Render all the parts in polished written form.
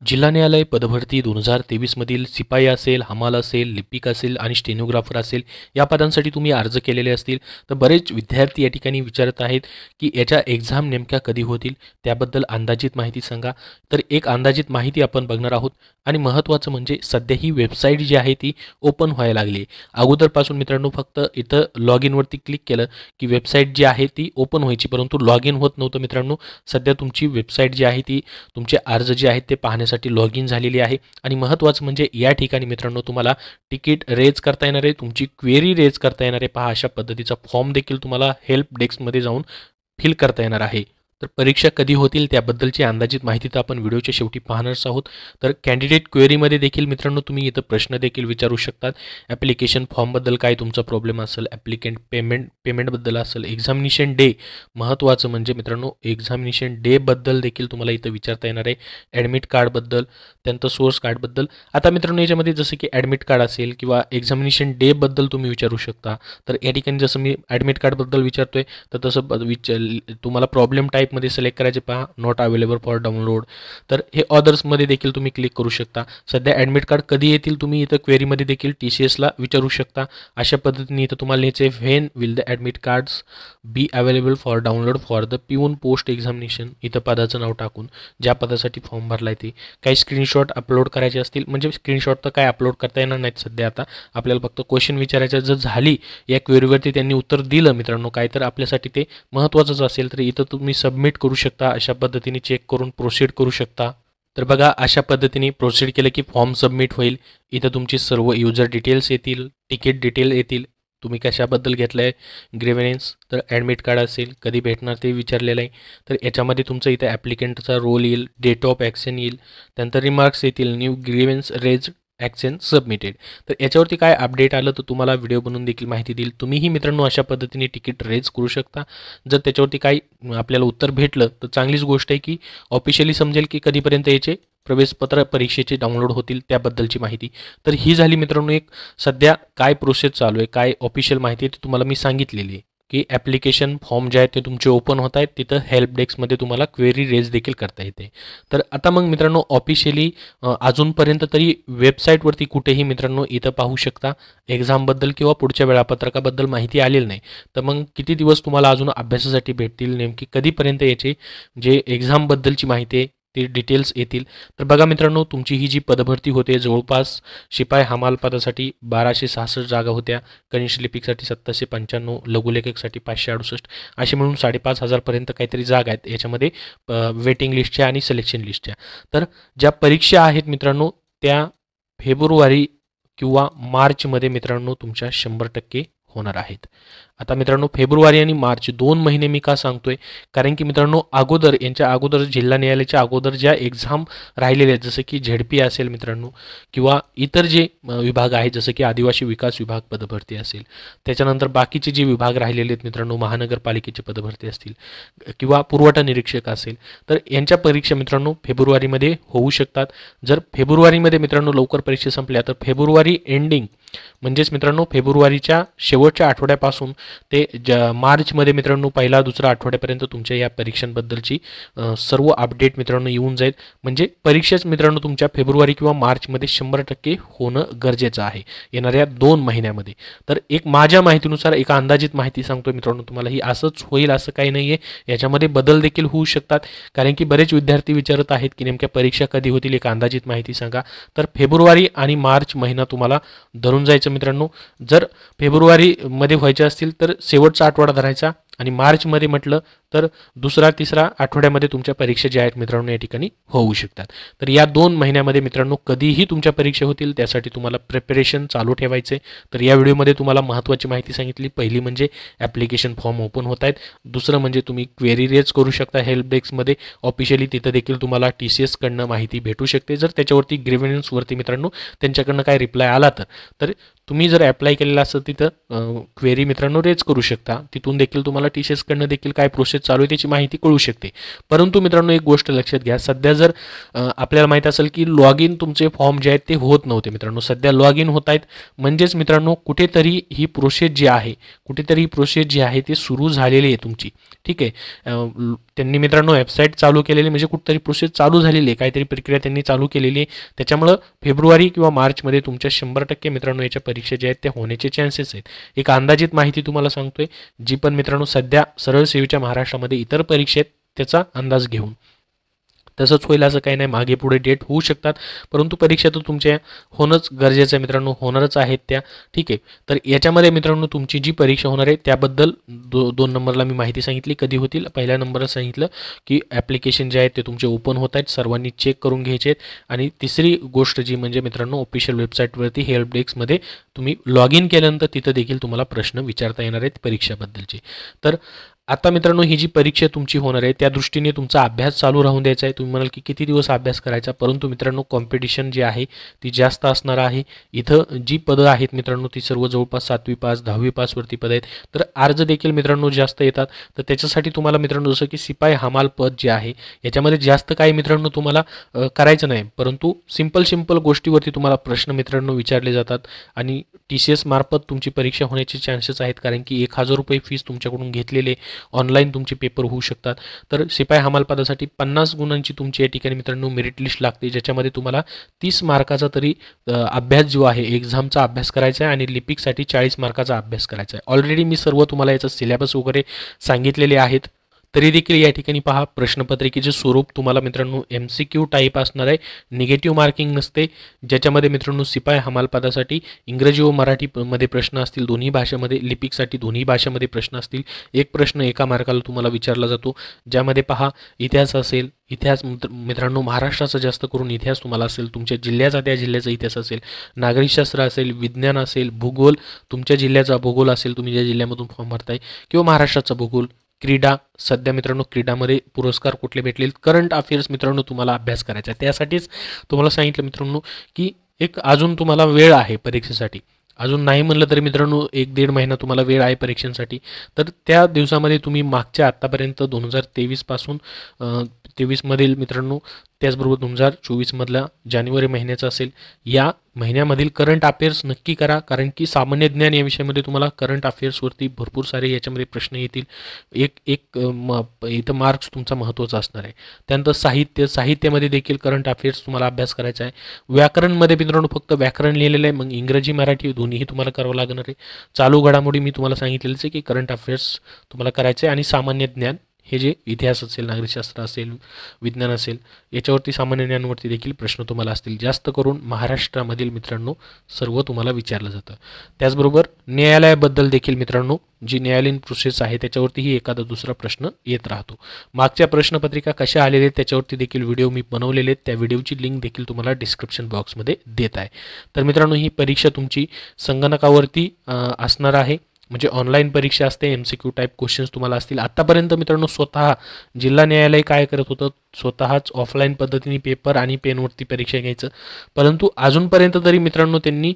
जिल्हा न्यायालय पदभरती 2023 मधील शिपाई असेल, हमाल असेल, लिपिक असेल आणि स्टेनोग्राफर असेल या पदांसाठी तुम्ही अर्ज केलेले असतील तर बरेच विद्यार्थी या ठिकाणी विचारत आहेत की याच्या एक्झाम नेमक्या कधी होतील त्याबद्दल अंदाजित माहिती सांगा. तर एक अंदाजित माहिती आपण बघणार आहोत आणि महत्त्वाचं म्हणजे सध्या ही वेबसाईट जी आहे ती ओपन व्हायला लागली. अगोदरपासून मित्रांनो फक्त इथं लॉग इनवरती क्लिक केलं की वेबसाईट जी आहे ती ओपन व्हायची, परंतु लॉग इन होत नव्हतं मित्रांनो. सध्या तुमची वेबसाईट जी आहे ती तुमचे अर्ज जे आहेत ते पाहण्यासाठी लॉग इन झालेली आहे आणि महत्त्वाचं म्हणजे या ठिकाणी मित्रांनो तुम्हाला तिकीट रेज करता येणार आहे, तुमची क्वेरी रेज करता येणार आहे. पहा अशा पद्धतीचा फॉर्म देखील तुम्हाला हेल्प डेस्कमध्ये जाऊन फिल करता येणार आहे. तर परीक्षा कधी होतील त्याबद्दलची अंदाजित माहिती तर आपण व्हिडिओच्या शेवटी पाहणारच आहोत. तर कॅन्डिडेट क्वेरीमध्ये देखील मित्रांनो तुम्ही इथं प्रश्न देखील विचारू शकतात. ॲप्लिकेशन फॉर्मबद्दल काय तुमचा प्रॉब्लेम असेल, ॲप्लिकेंट पेमेंटबद्दल असेल, एक्झामिनेशन डे महत्त्वाचं म्हणजे मित्रांनो एक्झामिनेशन डेबद्दल देखील तुम्हाला इथं विचारता येणार आहे. ॲडमिट कार्डबद्दल, त्यानंतर सोर्स कार्डबद्दल. आता मित्रांनो याच्यामध्ये जसं की ॲडमिट कार्ड असेल किंवा एक्झामिनेशन डेबद्दल तुम्ही विचारू शकता. तर या ठिकाणी जसं मी ॲडमिट कार्डबद्दल विचारतोय तर तसं तुम्हाला प्रॉब्लेम टाईपमध्ये सिलेक्ट करायचे. पहा नॉट अवेलेबल फॉर डाउनलोड. तर हे ऑदर्समध्ये देखील तुम्ही क्लिक करू शकता. सध्या ॲडमिट कार्ड कधी येतील तुम्ही इथं क्वेरीमध्ये देखील TCSला विचारू शकता. अशा पद्धतीने इथं तुम्हाला लिहायचे when will the admit cards be available for download for the पिऊन पोस्ट एक्झामिनेशन. इथं पदाचं नाव टाकून ज्या पदासाठी फॉर्म भरला आहे ते काही स्क्रीनशॉट अपलोड करायचे असतील. म्हणजे स्क्रीनशॉट तर काय अपलोड करता येणार नाहीत सध्या. आता आपल्याला फक्त क्वेश्चन विचारायचं जर झाली या क्वेरीवरती त्यांनी उत्तर दिलं मित्रांनो काय तर आपल्यासाठी ते महत्त्वाचंच असेल तर इथं तुम्ही सबमिट करू शकता. अशा पद्धतीने चेक करून प्रोसीड करू शकता. तर बघा अशा पद्धतीने प्रोसीड केलं की फॉर्म सबमिट होईल. इथं तुमची सर्व युजर डिटेल्स येतील, तिकीट डिटेल येतील, तुम्ही कशाबद्दल घेतलं आहे, ग्रेव्हनेन्स, तर ॲडमिट कार्ड असेल कधी भेटणार ते विचारलेलं आहे. तर याच्यामध्ये तुमचं इथं ॲप्लिकंटचा रोल येईल, डेट ऑफ ॲक्शन येईल, त्यानंतर रिमार्क्स येतील, new grievance raise action submitted. तर याच्यावरती काय अपडेट आलं तर तुम्हाला व्हिडिओ बनवून देखील माहिती देईल. तुम्हीही मित्रांनो अशा पद्धतीने तिकीट रेज करू शकता. जर त्याच्यावरती काही आपल्याला उत्तर भेटलं तर चांगलीच गोष्ट आहे की ऑफिशियली समजेल की कधीपर्यंत याचे प्रवेशपत्र परीक्षेचे डाउनलोड होतील त्याबद्दलची माहिती. तर ही झाली मित्रांनो एक सध्या काय प्रोसेस चालू आहे, काय ऑफिशियल माहिती आहे ती तुम्हाला मी सांगितलेली आहे की ॲप्लिकेशन फॉर्म जे आहेत ते तुमचे ओपन होत आहेत. तिथं हेल्प डेस्कमध्ये तुम्हाला क्वेरी रेज देखील करता येते. तर आता मग मित्रांनो ऑफिशियली अजूनपर्यंत तरी वेबसाईटवरती कुठेही मित्रांनो इथं पाहू शकता एक्झामबद्दल किंवा पुढच्या वेळापत्रकाबद्दल माहिती आलेली नाही. तर मग किती दिवस तुम्हाला अजून अभ्यासासाठी भेटतील, नेमकी कधीपर्यंत याचे जे एक्झामबद्दलची माहिती आहे ते डिटेल्स येतील. तर बघा मित्रांनो तुमची ही जी पदभरती होते जवळपास शिपाई हमाल पदासाठी 1266 जागा होत्या, कनिष्ठ लिपिकसाठी 795, लघुलेखकसाठी 568, असे मिळून 5,500पर्यंत काहीतरी जागा आहेत याच्यामध्ये वेटिंग लिस्टच्या आणि सिलेक्शन लिस्टच्या. तर ज्या परीक्षा आहेत मित्रांनो त्या फेब्रुवारी किंवा मार्चमध्ये मित्रांनो तुमच्या 100% होणार आहेत. आता मित्रांनो फेब्रुवारी आणि मार्च 2 महिने मी का सांगतोय, कारण की मित्रांनो अगोदर यांच्या अगोदर जिल्हा न्यायालयाच्या अगोदर ज्या एक्झाम राहिलेल्या आहेत जसं की ZP असेल मित्रांनो किंवा इतर जे विभाग आहेत जसं की आदिवासी विकास विभाग पदभरती असेल, त्याच्यानंतर बाकीचे जे विभाग राहिलेले आहेत मित्रांनो महानगरपालिकेचे पदभरती असतील किंवा पुरवठा निरीक्षक असेल, तर यांच्या परीक्षा मित्रांनो फेब्रुवारीमध्ये होऊ शकतात. जर फेब्रुवारीमध्ये मित्रांनो लवकर परीक्षा संपल्या तर फेब्रुवारी एंडिंग म्हणजेच मित्रांनो फेब्रुवारीच्या शेवटच्या आठवड्यापासून ते मार्चमध्ये मित्रांनो पहिला दुसरा आठवड्यापर्यंत तुमच्या या परीक्षांबद्दलची सर्व अपडेट मित्रांनो येऊन जाईल. म्हणजे परीक्षाच मित्रांनो तुमच्या फेब्रुवारी किंवा मार्चमध्ये 100% होणं गरजेचं आहे येणाऱ्या 2 महिन्यामध्ये. तर एक माझ्या माहितीनुसार एका अंदाजित माहिती सांगतो मित्रांनो तुम्हाला, ही असंच होईल असं काही नाही आहे, याच्यामध्ये बदल देखील होऊ शकतात. कारण की बरेच विद्यार्थी विचारत आहेत की नेमक्या परीक्षा कधी होतील, एक अंदाजित माहिती सांगा. तर फेब्रुवारी आणि मार्च महिना तुम्हाला धरून जायचं मित्रांनो. जर फेब्रुवारीमध्ये व्हायचे असतील तर शेवटचा आठवडा धरायचा आणि मार्चमध्ये म्हटलं तर दुसरा तिसरा आठवड्यामध्ये तुमच्या परीक्षा ज्या आहेत मित्रांनो या ठिकाणी होऊ शकतात. तर या 2 महिन्यामध्ये मित्रांनो कधीही तुमच्या परीक्षा होतील त्यासाठी तुम्हाला प्रिपरेशन चालू ठेवायचे. तर या व्हिडिओमध्ये तुम्हाला महत्त्वाची माहिती सांगितली. पहिली म्हणजे ॲप्लिकेशन फॉर्म ओपन होत आहेत, दुसरं म्हणजे तुम्ही क्वेरी रेज करू शकता हेल्प डेस्कमध्ये ऑफिशियली, तिथं देखील तुम्हाला TCS कडनं माहिती भेटू शकते. जर त्याच्यावरती ग्रीव्हन्सवरती मित्रांनो त्यांच्याकडनं काय रिप्लाय आला तर तुम्ही जर ॲप्लाय केलेला असतं तिथं क्वेरी मित्रांनो रेज करू शकता, तिथून देखील तुम्हाला TCS कडनं देखील काय प्रोसेस चालू आहे त्याची माहिती कळू शकते. परंतु मित्रांनो एक गोष्ट लक्षात घ्या, सध्या जर आपल्याला माहीत असेल की लॉग इन तुमचे फॉर्म जे आहेत ते होत नव्हते मित्रांनो, सध्या लॉग इन होत आहेत. म्हणजेच मित्रांनो कुठेतरी ही प्रोसेस जी आहे ती सुरू झालेली आहे तुमची. ठीक आहे, त्यांनी मित्रांनो वेबसाईट चालू केलेली म्हणजे कुठेतरी प्रोसेस चालू झालेली आहे, काहीतरी प्रक्रिया त्यांनी चालू केलेली आहे. त्याच्यामुळं फेब्रुवारी किंवा मार्चमध्ये तुमच्या 100% मित्रांनो याच्या परीक्षा ज्या आहेत त्या होण्याचे चान्सेस आहेत. एक अंदाजित माहिती तुम्हाला सांगतोय, जी पण मित्रांनो सध्या सरळ सेवेच्या महाराष्ट्रामध्ये इतर परीक्षेत त्याचा अंदाज घेऊन. तसंच होईल असं काही नाही, मागे पुढे डेट होऊ शकतात, परंतु परीक्षा तर तुमच्या होणंच गरजेचं आहे मित्रांनो, होणारच आहेत त्या. ठीक आहे, तर याच्यामध्ये मित्रांनो तुमची जी परीक्षा होणार आहे त्याबद्दल दोन नंबरला मी माहिती सांगितली कधी होतील. पहिल्या नंबरला सांगितलं की ॲप्लिकेशन जे आहेत ते तुमचे ओपन होत आहेत, सर्वांनी चेक करून घ्यायचे आहेत. आणि तिसरी गोष्ट जी म्हणजे मित्रांनो ऑफिशियल वेबसाईटवरती हेल्प डेस्कमध्ये तुम्ही लॉग इन केल्यानंतर तिथं देखील तुम्हाला प्रश्न विचारता येणार आहेत परीक्षाबद्दलचे. तर आता मित्रांनो ही जी परीक्षा तुमची होणार आहे त्या दृष्टीने तुमचा अभ्यास चालू राहून द्यायचा आहे. तुम्ही म्हणाल की किती दिवस अभ्यास करायचा, परंतु मित्रांनो कॉम्पिटिशन जी आहे ती जास्त असणार आहे. इथं जी पदं आहेत मित्रांनो ती सर्व जवळपास 7वी पास 10वी पासवरती पदं आहेत. तर अर्ज देखील मित्रांनो जास्त येतात. तर त्याच्यासाठी तुम्हाला मित्रांनो जसं की शिपाई हमाल पद जे आहे याच्यामध्ये जास्त काही मित्रांनो तुम्हाला करायचं नाही, परंतु सिंपल गोष्टीवरती तुम्हाला प्रश्न मित्रांनो विचारले जातात. आणि TCS मार्फत तुमची परीक्षा होण्याचे चान्सेस आहेत, कारण की 1000 रुपये फीस तुमच्याकडून घेतलेले ऑनलाईन तुमचे पेपर होऊ शकतात. तर शिपाई हमाल पदासाठी 50 गुणांची तुमची या ठिकाणी मित्रांनो मेरिट लिस्ट लागते, ज्याच्यामध्ये तुम्हाला 30 मार्काचा तरी अभ्यास जो आहे एक्झामचा अभ्यास करायचा आहे आणि लिपिकसाठी 40 मार्काचा अभ्यास करायचा आहे. ऑलरेडी मी सर्व तुम्हाला याचा सिलेबस वगैरे सांगितलेले आहेत. तरी देखील या ठिकाणी पहा, प्रश्नपत्रिकेचे स्वरूप तुम्हाला मित्रांनो MCQ टाईप असणार आहे, निगेटिव्ह मार्किंग नसते. ज्याच्यामध्ये मित्रांनो शिपाई हमाल पदासाठी इंग्रजी व मराठीमध्ये प्रश्न असतील, दोन्ही भाषेमध्ये, लिपिकसाठी दोन्ही भाषेमध्ये प्रश्न असतील. एक प्रश्न एका मार्काला तुम्हाला विचारला जातो, ज्यामध्ये पहा इतिहास असेल, इतिहास मित्रांनो महाराष्ट्राचा जास्त करून इतिहास तुम्हाला असेल, तुमच्या जिल्ह्याचा त्या जिल्ह्याचा इतिहास असेल, नागरिकशास्त्र असेल, विज्ञान असेल, भूगोल तुमच्या जिल्ह्याचा भूगोल असेल, तुम्ही ज्या जिल्ह्यामधून फॉर्म भरताय, किंवा महाराष्ट्राचा भूगोल, क्रीडा, सध्या मित्रांनो क्रीडामध्ये पुरस्कार कुठले भेटलेत, करंट अफेअर्स मित्रांनो तुम्हाला अभ्यास करायचा आहे. त्यासाठीच तुम्हाला सांगितलं मित्रांनो की एक अजून तुम्हाला वेळ आहे परीक्षेसाठी. अजून नाही म्हणलं तरी मित्रांनो 1-1.5 महिना तुम्हाला वेळ आहे परीक्षांसाठी. तर त्या दिवसामध्ये तुम्ही मागच्या आत्तापर्यंत 2023 पासून 23मधील मित्रांनो, त्याचबरोबर 2024मधला जानेवारी महिन्याचा असेल, या महिन्यामधील करंट अफेअर्स नक्की करा, कारण की सामान्य ज्ञान या विषयामध्ये तुम्हाला करंट अफेअर्सवरती भरपूर सारे याच्यामध्ये प्रश्न येतील. इथं मार्क्स तुमचा महत्त्वाचा असणार आहे. त्यानंतर साहित्यामध्ये देखील करंट अफेअर्स तुम्हाला अभ्यास करायचा आहे. व्याकरणमध्ये मित्रांनो फक्त व्याकरण लिहिलेलं आहे, मग इंग्रजी मराठी दोन्हीही तुम्हाला करावं लागणार आहे. चालू घडामोडी मी तुम्हाला सांगितलेलंच आहे की करंट अफेअर्स तुम्हाला करायचे आहे. आणि सामान्य ज्ञान हे जे इतिहास असेल, नागरिकशास्त्र असेल, विज्ञान असेल, याच्यावरती सामान्य ज्ञानावरती देखील प्रश्न तुम्हाला असतील. जास्त करून महाराष्ट्रामधील मित्रांनो सर्व तुम्हाला विचारलं जातं. त्याचबरोबर न्यायालयाबद्दल देखील मित्रांनो जी न्यायालयीन प्रोसेस आहे त्याच्यावरतीही एखादा दुसरा प्रश्न येत राहतो. मागच्या प्रश्नपत्रिका कशा आलेल्या आहेत त्याच्यावरती देखील व्हिडिओ मी बनवलेले आहेत, त्या व्हिडिओची लिंक देखील तुम्हाला डिस्क्रिप्शन बॉक्समध्ये देत आहे. तर मित्रांनो ही परीक्षा तुमची संगणकावरती असणार आहे, म्हणजे ऑनलाईन परीक्षा असते. MCQ टाईप क्वेश्चन्स तुम्हाला असतील. आत्तापर्यंत मित्रांनो स्वतः जिल्हा न्यायालय काय करत होतं, स्वतःच ऑफलाईन पद्धतीने पेपर आणि पेनवरती परीक्षा घ्यायचं, परंतु अजूनपर्यंत तरी मित्रांनो त्यांनी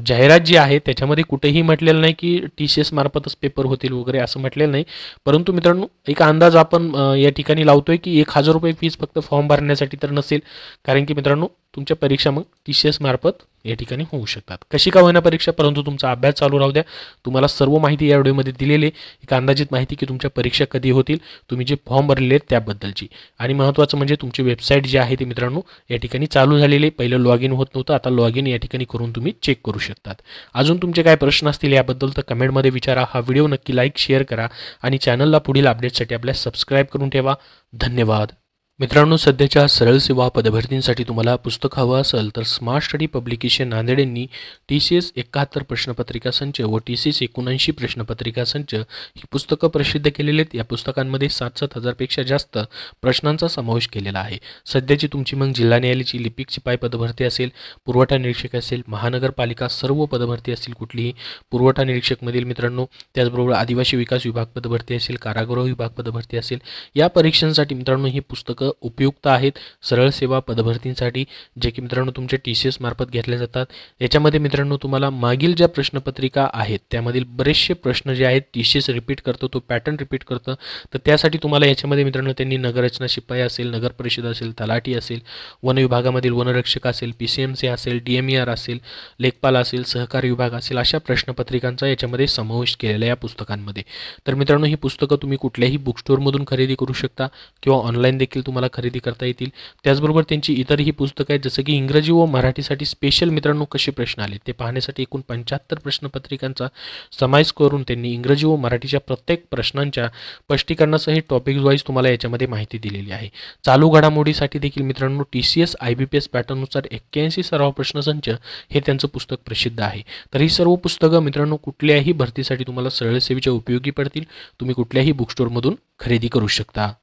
जाहिरात जी आहे त्याच्यामध्ये कुठेही म्हटलेलं नाही की TCS मार्फतच पेपर होतील वगैरे, असं म्हटलेलं नाही. परंतु मित्रांनो एक अंदाज आपण या ठिकाणी लावतोय की 1000 रुपये फीस फक्त फॉर्म भरण्यासाठी तर नसेल, कारण की मित्रांनो तुमच्या परीक्षा मग TCS मार्फत या ठिकाणी होऊ शकतात. कशी का होईना परीक्षा, परंतु तुमचा अभ्यास चालू राहू द्या. तुम्हाला सर्व माहिती या व्हिडिओमध्ये दिलेली आहे, एक अंदाजित माहिती की तुमच्या परीक्षा कधी होतील, तुम्ही जे फॉर्म भरलेले आहेत त्याबद्दलची. आणि महत्त्वाचं म्हणजे तुमची वेबसाईट जी आहे ती मित्रांनो या ठिकाणी चालू झालेली आहे. पहिलं लॉग इन होत नव्हतं, आता लॉग इन या ठिकाणी करून तुम्ही चेक करू शकतात. अजून तुमचे काय प्रश्न असतील याबद्दल तर कमेंटमध्ये विचारा. हा व्हिडिओ नक्की लाईक शेअर करा आणि चॅनलला पुढील अपडेटसाठी आपल्या सबस्क्राईब करून ठेवा. धन्यवाद. मित्रांनो, सध्याच्या सरळ सेवा पदभरतींसाठी तुम्हाला पुस्तक हवं असेल तर स्मार्ट स्टडी पब्लिकेशन नांदेड यांनी TCS 71 प्रश्नपत्रिका संच व TCS 79 प्रश्नपत्रिका संच ही पुस्तकं प्रसिद्ध केलेली आहेत. या पुस्तकांमध्ये 7,000पेक्षा जास्त प्रश्नांचा समावेश केलेला आहे. सध्याची तुमची मग जिल्हा न्यायालयाची लिपिक शिपाई पदभरती असेल, पुरवठा निरीक्षक असेल, महानगरपालिका सर्व पदभरती असतील कुठलीही, पुरवठा निरीक्षकमधील मित्रांनो, त्याचबरोबर आदिवासी विकास विभाग पदभरती असेल, कारागृह विभाग पदभरती असेल, या परीक्षांसाठी मित्रांनो ही पुस्तकं उपयुक्त आहेत सरळ सेवा पदभरतींसाठी, जे की मित्रांनो तुमचे TCS मार्फत घेतले जातात. याच्यामध्ये मित्रांनो तुम्हाला मागील ज्या प्रश्नपत्रिका आहेत त्यामधील बरेचसे प्रश्न जे आहेत TCS रिपीट करतो, तो पॅटर्न रिपीट करतं. तर त्यासाठी तुम्हाला याच्यामध्ये मित्रांनो त्यांनी नगररचना शिपाई असेल, नगर परिषद असेल, तलाठी असेल, वन विभागामधील वनरक्षक असेल, PCMC असेल, DMER असेल, लेखपाल असेल, सहकारी विभाग असेल, अशा प्रश्नपत्रिकांचा याच्यामध्ये समावेश केलेला आहे या पुस्तकांमध्ये. तर मित्रांनो ही पुस्तकं तुम्ही कुठल्याही बुक स्टोअरमधून खरेदी करू शकता किंवा ऑनलाईन देखील तुम्हाला खरेदी करता येतील. त्याचबरोबर त्यांची इतरही पुस्तकं आहेत, जसं की इंग्रजी व मराठीसाठी स्पेशल मित्रांनो कसे प्रश्न आले ते पाहण्यासाठी एकूण 75 प्रश्नपत्रिकांचा समावेश करून त्यांनी इंग्रजी व मराठीच्या प्रत्येक प्रश्नांच्या स्पष्टीकरणासह टॉपिक वाईज तुम्हाला याच्यामध्ये माहिती दिलेली आहे. चालू घडामोडीसाठी देखील मित्रांनो TCS IBPS पॅटर्ननुसार 81 सराव प्रश्नसंच हे त्यांचं पुस्तक प्रसिद्ध आहे. तर ही सर्व पुस्तकं मित्रांनो कुठल्याही भरतीसाठी तुम्हाला सरळ सेवेच्या उपयोगी पडतील. तुम्ही कुठल्याही बुक स्टोअरमधून खरेदी करू शकता.